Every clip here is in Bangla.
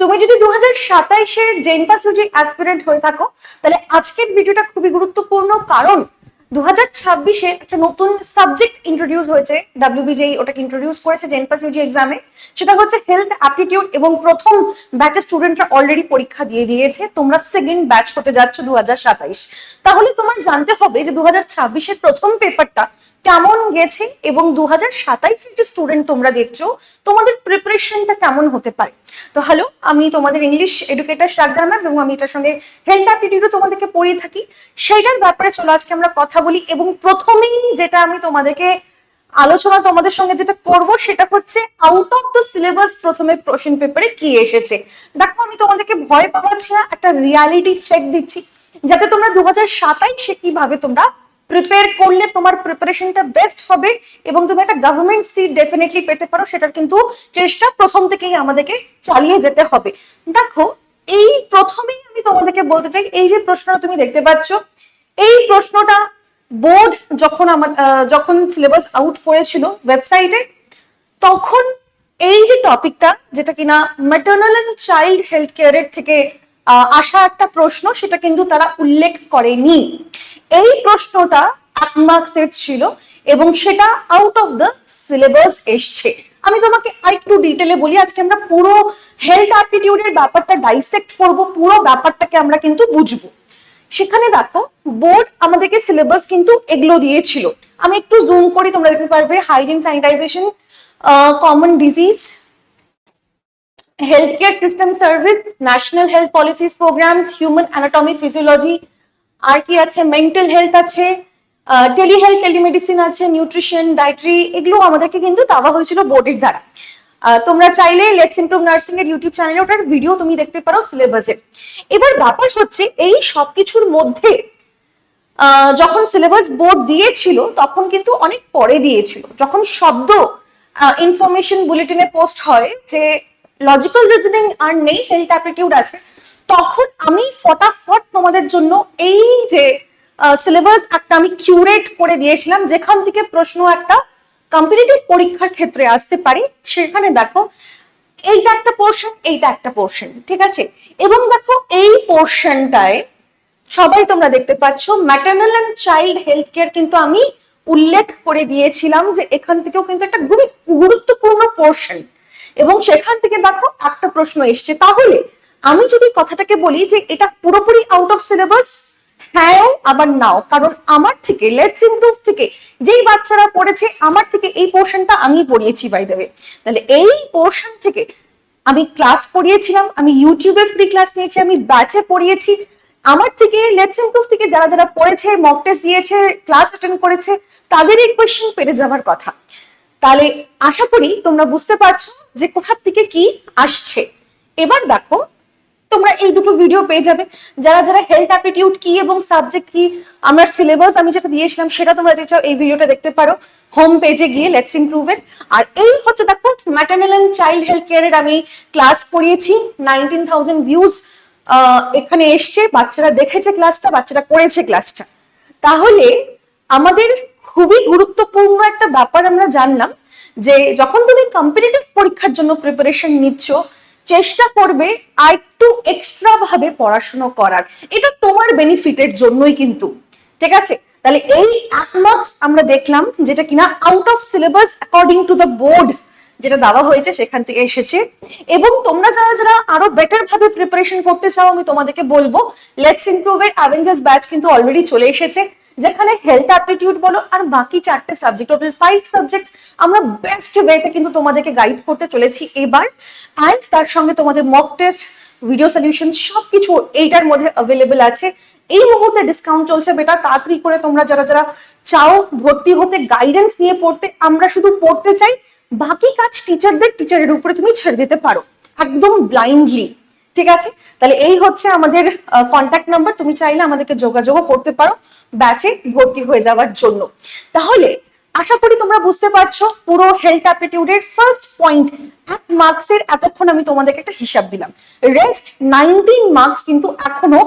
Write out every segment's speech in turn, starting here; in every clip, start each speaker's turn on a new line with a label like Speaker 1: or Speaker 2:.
Speaker 1: তুমি যদি 2027-এর জেনপাস ইউজি অ্যাসপিরেন্ট হয়ে থাকো তাহলে আজকের ভিডিওটা খুবই গুরুত্বপূর্ণ, কারণ 2026-এ একটা নতুন সাবজেক্ট ইন্ট্রোডিউস হয়েছে। ডাব্লিউবিজেই ওটাকে ইন্ট্রোডিউস করেছে জেনপাস ইউজি এক্সামে, সেটা হচ্ছে হেলথ অ্যাপটিটিউড। এবং প্রথম ব্যাচের স্টুডেন্টরা অলরেডি পরীক্ষা দিয়ে দিয়েছে, তোমরা সেকেন্ড ব্যাচ হতে যাচ্ছ 2027। তাহলে তোমার জানতে হবে যে 2026-এর প্রথম পেপারটা কেমন গেছে এবং 2027-এর যে স্টুডেন্ট তোমরা দেখছো তোমাদের প্রিপারেশনটা কেমন হতে পারে। তো হ্যালো, আমি তোমাদের ইংলিশ এডুকেটর শ্রাদ্ধা ম্যাম, এবং আমি এটার সঙ্গে হেলথ অ্যাপটিটিউডও তোমাদেরকে পড়িয়ে থাকি। সেইটার ব্যাপারে চলো আজকে আমরা কথা বলি। এবং প্রথমেই যেটা আমি তোমাদেরকে আলোচনা তোমাদের সঙ্গে যেটা করব সেটা হচ্ছে আউট অফ দ্য সিলেবাস প্রথমে কোশ্চেন পেপারে কি এসেছে। দেখো, আমি তোমাদেরকে ভয় পাওয়াচ্ছি না, একটা রিয়ালিটি চেক দিচ্ছি যাতে তোমরা 2027-এ কিভাবে তোমরা প্রিপেয়ার করলে তোমার প্রিপারেশনটা বেস্ট হবে এবং তুমি একটা গভর্নমেন্ট সিট ডেফিনেটলি পেতে পারো, সেটার কিন্তু চেষ্টা প্রথম থেকেই আমাদেরকে চালিয়ে যেতে হবে। দেখো, এই প্রথমেই আমি তোমাদেরকে বলতে চাই, এই যে প্রশ্নটা তুমি দেখতে পাচ্ছ, এই প্রশ্নটা বোর্ড যখন সিলেবাস আউট করেছিল ওয়েবসাইটে, তখন এই যে টপিকটা, যেটা কিনা ম্যাটারনাল এন্ড চাইল্ড হেলথ কেয়ারের থেকে আসা একটা প্রশ্ন, সেটা কিন্তু তারা উল্লেখ করেনি। এই প্রশ্নটা 1 মার্কসের ছিল এবং সেটা আউট অফ দ্য সিলেবাস এসছে। আমি তোমাকে আরেকটু ডিটেলে বলি, আজকে আমরা পুরো হেলথ অ্যাপটিটিউডের ব্যাপারটা ডাইসেক্ট করব, পুরো ব্যাপারটাকে আমরা কিন্তু বুঝবো। সেখানে দেখো, বোর্ড আমাদেরকে সিলেবাস কিন্তু এগুলো দিয়েছিল। আমি একটু জুম করি, তোমরা দেখতে পারবে hygiene sanitisation, common disease, healthcare system service, national health policies programs, human anatomy physiology, আর কি আছে, মেন্টাল হেলথ আছে, টেলিহেলথ টেলিমেডিসিন আছে, নিউট্রিশন, ডায়েটারি, এগুলো আমাদেরকে কিন্তু দেওয়া হয়েছিল বোর্ডের দ্বারা। তোমরা চাইলে লেটস ইমপ্রুভ নার্সিং এর ইউটিউব চ্যানেলে ওটার ভিডিও তুমি দেখতে পারো সিলেবাসের। এবার ব্যাপার হচ্ছে, এই সবকিছুর মধ্যে যখন সিলেবাস বোর্ড দিয়েছিল তখন কিন্তু অনেক পরে দিয়েছিল। যখন শব্দ ইনফরমেশন বুলেটিনে পোস্ট হয় যে লজিক্যাল রিজনিং আর নেই, হেলথ অ্যাপটিটিউড আছে, তখন আমি ফটাফট তোমাদের জন্য এই যে সিলেবাস একটা আমি কিউরেট করে দিয়েছিলাম, যেখান থেকে প্রশ্ন একটা কম্পিটিটিভ পরীক্ষার ক্ষেত্রে আসতে পারে। সেখানে দেখো, এইটা একটা পোর্শন, এইটা একটা পোর্শন, ঠিক আছে। এবং দেখো, এই পোর্শনটায় সবাই তোমরা দেখতে পাচ্ছ maternal and child health care কিন্তু আমি উল্লেখ করে দিয়েছিলাম যে এখান থেকেও কিন্তু একটা খুবই গুরুত্বপূর্ণ পোর্শন, এবং সেখান থেকে দেখো একটা প্রশ্ন এসছে। তাহলে আমি যদি কথাটাকে বলি যে এটা পুরোপুরি আউট অফ সিলেবাস, হ্যাঁ আবার নাও, কারণ আমার থেকে লেটস ইমপ্রুভ থেকে যেই বাচ্চারা পড়েছে, আমার থেকে এই পোর্শনটা আমি পড়িয়েছি বাই দ্য ওয়ে। তাহলে এই পোর্শন থেকে আমি ক্লাস পড়িয়েছিলাম, আমি ইউটিউবে ফ্রি ক্লাস নিয়েছি, আমি ব্যাচে পড়িয়েছি। আমার থেকে লেটস ইমপ্রুভ থেকে যারা যারা পড়েছে, মক টেস্ট দিয়েছে, ক্লাস অ্যাটেন্ড করেছে, তাদের এই কোয়েশ্চেন পেরে যাওয়ার কথা। তাহলে আশা করি তোমরা বুঝতে পারছো যে কোথা থেকে কি আসছে। এবার দেখো, তোমরা এই দুটো ভিডিও পেয়ে যাবে। যারা যারা হেলথ অ্যাপটিটিউড কি এবং সাবজেক্ট কি, আমার সিলেবাস আমি যেটা দিয়েছিলাম সেটা তোমরা দেখতে চাও, এই ভিডিওটা দেখতে পারো হোম পেজে গিয়ে লেটস ইমপ্রুভ এর। আর এই হচ্ছে দেখো, ম্যাটারনাল এন্ড চাইল্ড হেলথ কেয়ারের আমি ক্লাস করিয়েছি, 19,000 ভিউজ এখানে এসছে, বাচ্চারা দেখেছে ক্লাসটা, বাচ্চারা করেছে ক্লাসটা। তাহলে আমাদের খুবই গুরুত্বপূর্ণ একটা ব্যাপার আমরা জানলাম যে যখন তুমি কম্পিটিটিভ পরীক্ষার জন্য প্রিপারেশন নিচ্ছ, চেষ্টা করবে আর একটু এক্সট্রা ভাবে পড়াশোনা করার, এটা তোমার বেনিফিটের জন্যই কিন্তু, ঠিক আছে। তাহলে এই 1 মার্কস আমরা দেখলাম, যেটা কিনা out of syllabus according to the board যেটা দেওয়া হয়েছে সেখান থেকে এসেছে। এবং তোমরা যারা যারা আরো বেটার ভাবে প্রিপারেশন করতে চাও, আমি তোমাদেরকে বলবো লেটস ইমপ্রুভ এর অ্যাভেঞ্জার্স ব্যাচ কিন্তু অলরেডি চলে এসেছে, যেখানে হেলথ অ্যাপটিটিউড বলো আর বাকি 4টে সাবজেক্ট, টোটাল 5 সাবজেক্ট আমরা বেস্ট ওয়েতে কিন্তু তোমাদেরকে গাইড করতে চলেছি এবার। অ্যান্ড তার সঙ্গে তোমাদের মক টেস্ট, ভিডিও সলিউশন সবকিছু এইটার মধ্যে অ্যাভেলেবল আছে। এই মুহূর্তে ডিসকাউন্ট চলছে বেটা, তাড়াতাড়ি করে তোমরা যারা যারা চাও ভর্তি হতে, গাইডেন্স নিয়ে পড়তে, আমরা শুধু পড়তে চাই, বাকি কাজ টিচারের উপরে তুমি ছেড়ে দিতে পারো একদম ব্লাইন্ডলি, ঠিক আছে। তাহলে এই হচ্ছে আমাদের কন্ট্যাক্ট নাম্বার, তুমি চাইলে আমাদেরকে যোগাযোগও করতে পারো ব্যাচে ভর্তি হয়ে যাওয়ার জন্য। তাহলে আশা করি তোমরা বুঝতে পারছো পুরো হেলথ অ্যাপটিটিউডের ফার্স্ট পয়েন্ট 1 মার্কসের এতক্ষণ আমি তোমাদেরকে একটা হিসাব দিলাম। রেস্ট 19 মার্কস কিন্তু এখনো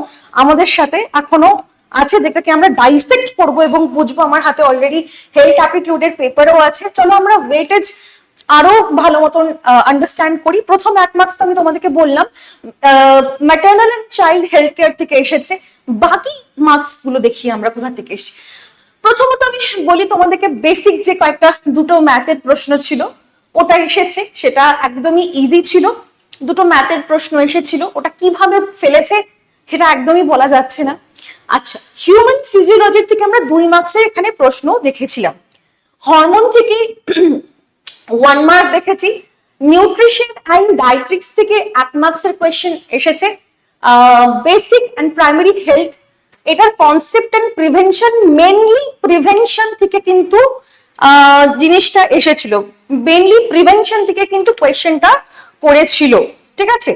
Speaker 1: আমাদের সাথে এখনো আছে, যেটাকে আমরা ডাইসেক্ট করবো এবং বুঝবো। আমার হাতে অলরেডি হেলথ অ্যাপটিটিউডের পেপারও আছে। চলো আমরা ওয়েটেজ আরো ভালো মতন আন্ডারস্ট্যান্ড করি। প্রথম 1 মার্কস তো আমি তোমাদেরকে বললাম maternal and child health care থেকে এসেছে। বাকি মার্কস গুলো দেখি আমরা কোথা থেকে এসে। প্রথমত আমি বলি তোমাদেরকে বেসিক যে কয়েকটা দুটো ম্যাথের প্রশ্ন ছিল ওটা এসেছে, সেটা একদমই ইজি ছিল। দুটো ম্যাথের প্রশ্ন এসেছিল, ওটা কিভাবে ফেলেছে সেটা একদমই বলা যাচ্ছে না। আচ্ছা, হিউম্যান ফিজিওলজির থেকে আমরা 2 মার্কসের এখানে প্রশ্ন দেখেছিলাম। হরমোন থেকে 1 মার্ক দেখেছি। নিউট্রিশন অ্যান্ড ডায়েট্রিক্স থেকে 1 মার্কসের কোয়েশ্চেন এসেছে। বেসিক অ্যান্ড প্রাইমারি হেলথ, এটার concept and prevention, mainly prevention থেকে কিন্তু জিনিসটা এসেছিল, মেনলি প্রিভেনশন থেকে কিন্তু কোয়েশ্চেনটা করেছিল। ঠিক আছে,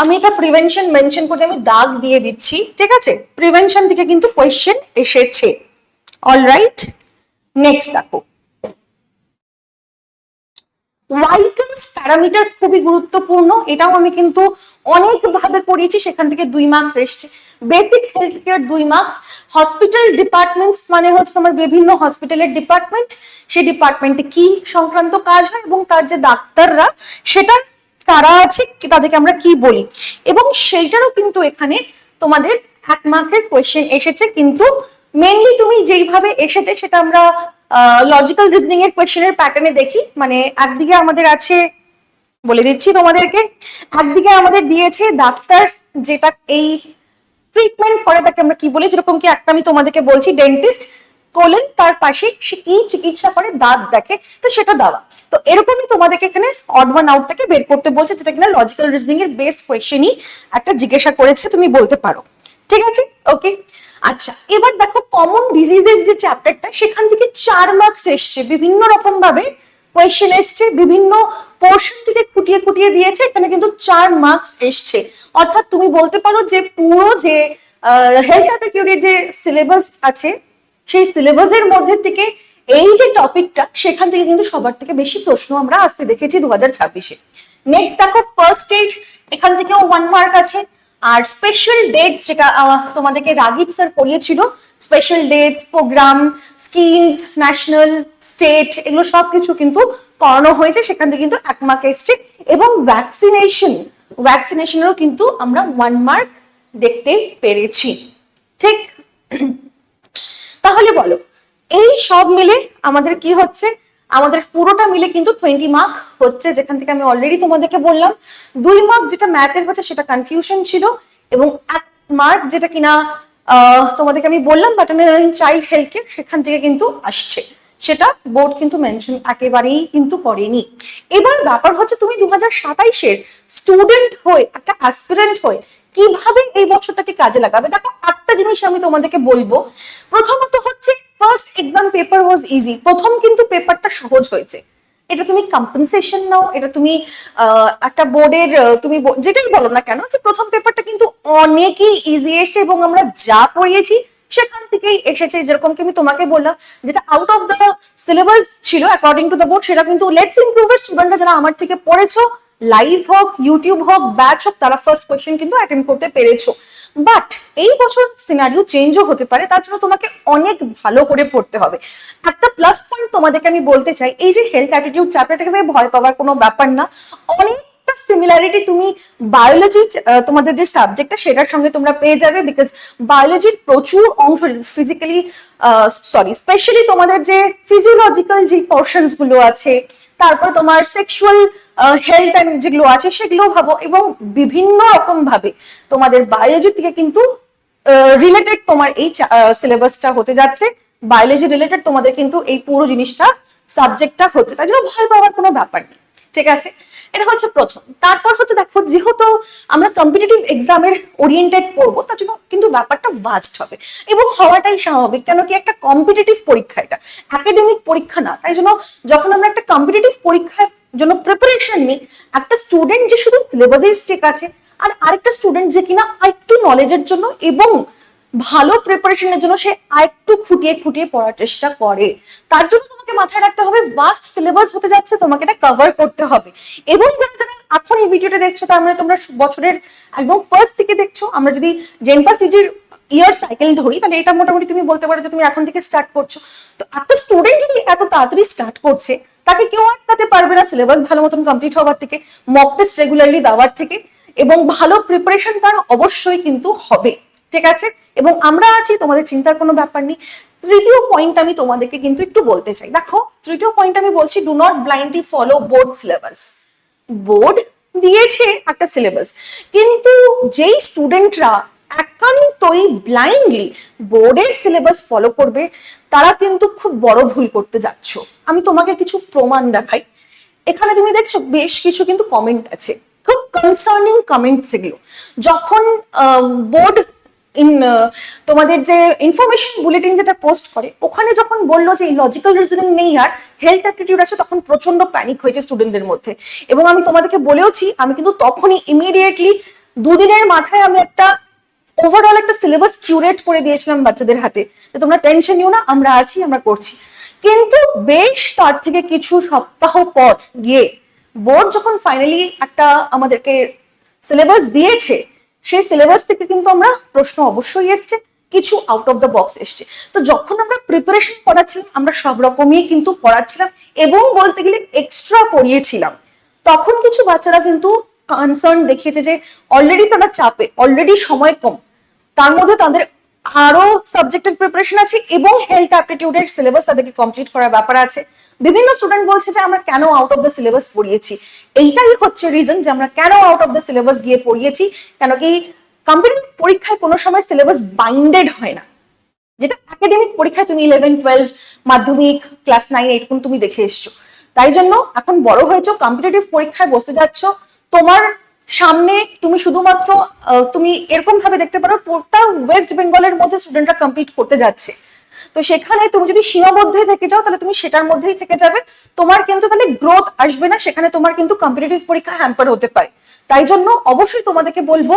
Speaker 1: আমি এটা প্রিভেনশন মেনশন করে আমি দাগ দিয়ে দিচ্ছি। ঠিক আছে, প্রিভেনশন থেকে কিন্তু কোয়েশ্চেন এসেছে। অলরাইট, নেক্সট দেখো, ভাইটালস প্যারামিটার খুবই গুরুত্বপূর্ণ, এটাও আমি কিন্তু অনেক ভাবে করিয়েছি, সেখান থেকে 2 মার্কস এসছে। Basic health care 2 marks. Hospital departments মানে হচ্ছে তোমার বিভিন্ন হসপিটালের ডিপার্টমেন্ট, সেই ডিপার্টমেন্টে কি সংক্রান্ত কাজ হয় এবং তার যে ডাক্তাররা সেটা কারা আছে তাদেরকে আমরা কি বলি, এবং সেইটারও কিন্তু এখানে তোমাদের 1 মার্কের কোয়েশ্চেন এসেছে। কিন্তু মেনলি তুমি যেইভাবে এসেছে সেটা আমরা লজিক্যাল রিজনিং এর কোয়েশ্চেনের প্যাটার্নে দেখি। মানে একদিকে আমাদের আছে, বলে দিচ্ছি তোমাদেরকে, একদিকে আমাদের দিয়েছে ডাক্তার যেটা এই ট্রিটমেন্ট করে তাকে আমরা কি বলি, যেরকম কি একটা আমি তোমাদেরকে বলছি ডেন্টিস্ট কোলেন, তার পাশে সে কি চিকিৎসা করে, দাঁত দেখে, তো সেটা দেওয়া। তো এরকমই তোমাদেরকে এখানে অড ওয়ান আউটটাকে বের করতে বলছে, যেটা কিনা লজিক্যাল রিজনিং এর বেস্ট কোয়েশ্চেনই একটা জিজ্ঞাসা করেছে, তুমি বলতে পারো। ঠিক আছে, ওকে। আচ্ছা, এবার দেখো কমন ডিজিজের যে চ্যাপ্টারটা, সেখান থেকে 4 মার্কস এসছে, বিভিন্ন রকম ভাবে কোয়েশ্চেন এসছে, বিভিন্ন পোর্শন থেকে খুঁটিয়ে খুঁটিয়ে দিয়েছে, এখানে কিন্তু 4 মার্কস এসছে। অর্থাৎ তুমি বলতে পারো যে পুরো যে হেলথ অ্যাপিকিউরের যে সিলেবাস আছে সেই সিলেবাসের মধ্যে থেকে এই যে টপিকটা, সেখান থেকে কিন্তু সবার থেকে বেশি প্রশ্ন আমরা আসতে দেখেছি 2026-এ। নেক্সট দেখো ফার্স্ট এইড, এখান থেকেও 1 মার্ক আছে। আর স্পেশাল ডেটস, যেটা তোমাদেরকে রাগিব স্যার পড়িয়েছিল, special dates, programme, schemes, national, state, এগুলো সবকিছু কিন্তু করানো হয়েছে, সেখান থেকে কিন্তু 1 মার্ক এসছে। এবং ভ্যাকসিনেশনেরও কিন্তু আমরা 1 মার্ক দেখতে পেরেছি। ঠিক, তাহলে বলো এই সব মিলে আমাদের কি হচ্ছে, আমাদের পুরোটা মিলে কিন্তু 20 মার্ক হচ্ছে, যেখান থেকে আমি অলরেডি তোমাদেরকে বললাম 2 মার্ক যেটা ম্যাথের হচ্ছে সেটা কনফিউশন ছিল, এবং 1 মার্ক যেটা কিনা তোমাদেরকে আমি বললাম maternal and child health care, সেখান থেকে কিন্তু আসছে, সেটা বোর্ড কিন্তু মেনশন একেবারেই কিন্তু করেনি। এবার ব্যাপার হচ্ছে তুমি 2027-এর স্টুডেন্ট হয়ে, একটা অ্যাসপিরেন্ট হয়ে কিভাবে এই বছরটাকে কাজে লাগাবে। দেখো একটা জিনিস আমি তোমাদেরকে বলবো, প্রথমত হচ্ছে first exam paper was easy, প্রথম কিন্তু পেপারটা সহজ হয়েছে। এটা তুমি কম্পেনসেশন নাও, এটা তুমি একটা বোর্ডের তুমি যেটাই বলো না কেন, যে প্রথম পেপারটা কিন্তু অনেকই ইজি এসেছে, এবং আমরা যা পড়িয়েছি সেখান থেকেই এসেছে। যেরকম কি আমি তোমাকে বললাম, যেটা আউট অফ দ্য সিলেবাস ছিল অ্যাকর্ডিং টু দ্য বোর্ড, সেটা কিন্তু লেটস ইমপ্রুভ এর স্টুডেন্টরা যারা আমার থেকে পড়েছো, লাইভ হোক, ইউটিউব হোক, ব্যাচ হোক, তারা ফার্স্ট কোয়েশ্চেন কিন্তু অ্যাটেন্ড করতে পেরেছো। বাট এই বছর সিনারিও চেঞ্জও হতে পারে, তার জন্য তোমাকে অনেক ভালো করে পড়তে হবে। একটা প্লাস পয়েন্ট তোমাদেরকে আমি বলতে চাই, এই যে হেলথ অ্যাটিটিউড চ্যাপ্টারটাকে ভয় পাওয়ার কোনো ব্যাপার না, অনেকটা সিমিলারিটি তুমি বায়োলজি তোমাদের যে সাবজেক্টটা সেটার সঙ্গে তোমরা পেয়ে যাবে, বিকজ বায়োলজির প্রচুর অংশ ফিজিক্যালি স্পেশালি তোমাদের যে ফিজিওলজিক্যাল যে পোর্শনস গুলো আছে, তারপর তোমার সেক্সুয়াল হেলথ যেগুলো আছে সেগুলো ভাবো, এবং বিভিন্ন রকম ভাবে তোমাদের বায়োলজি থেকে কিন্তু রিলেটেড তোমার এই সিলেবাসটা হতে যাচ্ছে, বায়োলজি রিলেটেড তোমাদের কিন্তু এই পুরো জিনিসটা সাবজেক্টটা হচ্ছে, তাই জন্য ভয় পাওয়ার কোনো ব্যাপার নেই। ঠিক আছে, এটা হচ্ছে প্রথম। তারপর হচ্ছে দেখো, যেহেতু আমরা কম্পিটিটিভ এক্সামের ওরিয়েন্টেড পড়বো, তার জন্য কিন্তু ব্যাপারটা ভাস্ট হবে, এবং হওয়াটাই স্বাভাবিক। কেন কি, একটা কম্পিটিটিভ পরীক্ষা, এটা একাডেমিক পরীক্ষা না। তাই জন্য যখন আমরা একটা কম্পিটিটিভ পরীক্ষার জন্য প্রিপারেশন নিই, একটা স্টুডেন্ট যে শুধু সিলেবাসে স্টেক আছে, আর আরেকটা স্টুডেন্ট যে কিনা আরেকটু নলেজের জন্য এবং ভালো প্রিপারেশনের জন্য সে আরেকটু খুঁটিয়ে খুঁটিয়ে পড়ার চেষ্টা করে, তার জন্য তোমাকে মাথায় রাখতে হবে ভাস্ট সিলেবাস হতে যাচ্ছে, তোমাকে এটা কভার করতে হবে। এবং যারা যারা এখন এই ভিডিওটা দেখছো, তার মানে তোমরা বছরের একদম ফার্স্ট থেকে দেখছো। আমরা যদি জেনপা সিটির ইয়ার সাইকেল ধরি, তাহলে এটা মোটামুটি তুমি বলতে পারো যে তুমি এখন থেকে স্টার্ট করছো। তো একটা স্টুডেন্ট যদি এত তাড়াতাড়ি স্টার্ট করছে, তাকে কেউ আটকাতে পারবে না সিলেবাস ভালো মতন কমপ্লিট হওয়ার থেকে, মক টেস্ট রেগুলারলি দেওয়ার থেকে, এবং ভালো প্রিপারেশন তার অবশ্যই কিন্তু হবে। ঠিক আছে, এবং আমরা আছি, তোমাদের চিন্তার কোনো ব্যাপার নেই। তৃতীয় পয়েন্ট আমি তোমাদেরকে কিন্তু একটু বলতে চাই। দেখো, তৃতীয় পয়েন্ট আমি বলছি, do not blindly follow board syllabus. Board দিয়েছে একটা সিলেবাস, কিন্তু যেই স্টুডেন্টরা একান্তই ব্লাইন্ডলি বোর্ডের সিলেবাস ফলো করবে, তারা কিন্তু খুব বড় ভুল করতে যাচ্ছ। আমি তোমাকে কিছু প্রমাণ দেখাই। এখানে তুমি দেখছো বেশ কিছু কিন্তু কমেন্ট আছে, খুব কনসার্নিং কমেন্ট এগুলো। যখন বোর্ড তোমাদের যে ইনফরমেশন বুলেটিন যেটা পোস্ট করে, ওখানে যখন বললো যে লজিক্যাল রিজনিং নেই আর হেলথ অ্যাপটিটিউড আছে, তখন প্রচন্ড প্যানিক হয়েছে স্টুডেন্টদের মধ্যে। এবং আমি তোমাদেরকে বলেওছি, আমি কিন্তু তখনই ইমিডিয়েটলি দুদিনের মাথায় আমি একটা ওভারঅল একটা সিলেবাস কিউরেট করে দিয়েছিলাম বাচ্চাদের হাতে, যে তোমরা টেনশন নিও না, আমরা আছি, আমরা করছি। কিন্তু বেশ তার থেকে কিছু সপ্তাহ পর গিয়ে বোর্ড যখন ফাইনালি একটা আমাদেরকে সিলেবাস দিয়েছে, সেই সিলেবাস থেকে কিন্তু আমরা প্রশ্ন অবশ্যই এসছে, কিছু আউট অফ দ্য বক্স এসছে। তো যখন আমরা প্রিপারেশন করাচ্ছিলাম, আমরা সব রকমই কিন্তু পড়াচ্ছিলাম এবং বলতে গেলে এক্সট্রা পড়িয়েছিলাম। তখন কিছু বাচ্চারা কিন্তু কনসার্ন দেখিয়েছে যে অলরেডি তারা চাপে, অলরেডি সময় কম, তার মধ্যে তাদের আরো সাবজেক্টের প্রিপারেশন আছে এবং হেলথ অ্যাপটিটিউডের সিলেবাস তাদেরকে কমপ্লিট করার ব্যাপার আছে। বিভিন্ন স্টুডেন্ট বলছে যে আমরা কেন আউট অফ দ্য সিলেবাস পড়িয়েছি। এইটাই হচ্ছে রিজন যে আমরা কেন আউট অফ দ্য সিলেবাস গিয়ে পড়িয়েছি। কেন কি কম্পিটিটিভ পরীক্ষায় কোনো সময় সিলেবাস বাইন্ডেড হয় না, যেটা একাডেমিক পরীক্ষায় তুমি 11, 12, মাধ্যমিক, ক্লাস 9, 8 কোন তুমি দেখে এসছো। তাই জন্য এখন বড় হয়েছো, কম্পিটিটিভ পরীক্ষায় বসতে যাচ্ছ, তোমার সামনে তুমি শুধুমাত্র তুমি এরকম ভাবে দেখতে পারো পুরোটা ওয়েস্ট বেঙ্গলের মধ্যে স্টুডেন্টরা কমপ্লিট করতে যাচ্ছে। তো সেখানে তুমি যদি সীমাবদ্ধ থেকে যাও, তাহলে তুমি সেটার মধ্যেই থেকে যাবে, তোমার কিন্তু তাহলে গ্রোথ আসবে না, সেখানে তোমার কিন্তু কম্পিটিটিভ পরীক্ষা হ্যাম্পার হতে পারে। তাই জন্য অবশ্যই তোমাদেরকে বলবো,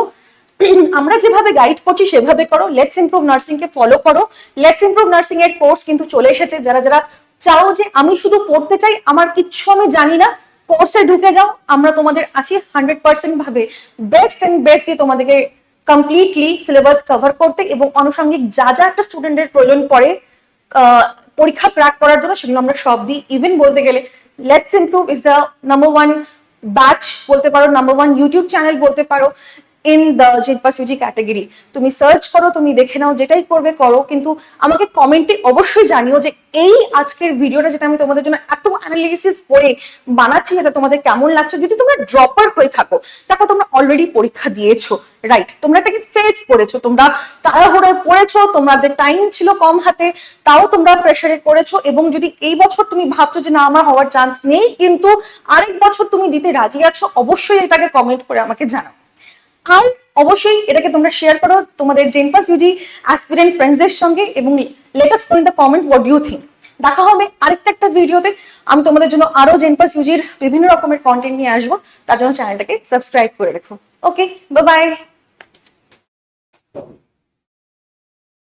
Speaker 1: আমরা যেভাবে গাইড করছি সেভাবে করো। Let's improve nursing K follow করো। লেটস ইমপ্রুভ নার্সিং এর কোর্স কিন্তু চলে এসেছে। যারা যারা চাও যে আমি শুধু পড়তে চাই, আমার কিচ্ছু আমি জানি না, কোর্সে ঢুকে যাও, আমরা তোমাদের আছি 100% ভাবে বেস্ট এন্ড বেস্ট দিয়ে তোমাদেরকে কমপ্লিটলি সিলেবাস কভার করতে, এবং আনুষঙ্গিক যা যা একটা স্টুডেন্টের প্রয়োজন পড়ে পরীক্ষা ক্র্যাক করার জন্য, সেগুলো আমরা সব দিই। ইভেন বলতে গেলে let's improve is the number 1 batch বলতে পারো, নাম্বার 1 ইউটিউব চ্যানেল বলতে পারো in the JENPAS UG category. তুমি সার্চ করো, তুমি দেখে নাও, যেটাই করবে করো, কিন্তু আমাকে কমেন্টে অবশ্যই জানিও যে এই আজকের ভিডিওটা যেটা আমি তোমাদের জন্য এত অ্যানালিসিস করে বানাচ্ছি, এটা তোমাদের কেমন লাগছে। যদি তোমরা ড্রপার হয়ে থাকো, দেখো তোমরা অলরেডি পরীক্ষা দিয়েছো, রাইট, তোমরা এটাকে ফেস করেছো, তোমরা তাড়াহুড়োয় পড়েছো, তোমাদের টাইম ছিল কম হাতে, তাও তোমরা প্রেসারে করেছো। এবং যদি এই বছর তুমি ভাবছো যে না আমার হওয়ার চান্স নেই, কিন্তু আরেক বছর তুমি দিতে রাজি আছো, অবশ্যই এটাকে কমেন্ট করে আমাকে জানাও। আর অবশ্যই এটাকে তোমরা শেয়ার করো তোমাদের জেনপাস ইউজি অ্যাসপিরেন্ট ফ্রেন্ডসদের সঙ্গে, এবং let us know in the comment what do you think. দেখা হবে আরেকটা একটা ভিডিওতে। আমি তোমাদের জন্য আরো জেনপাস ইউজির বিভিন্ন রকমের কন্টেন্ট নিয়ে আসবো, তার জন্য চ্যানেলটাকে সাবস্ক্রাইব করে রেখো। ওকে, বাই বাই।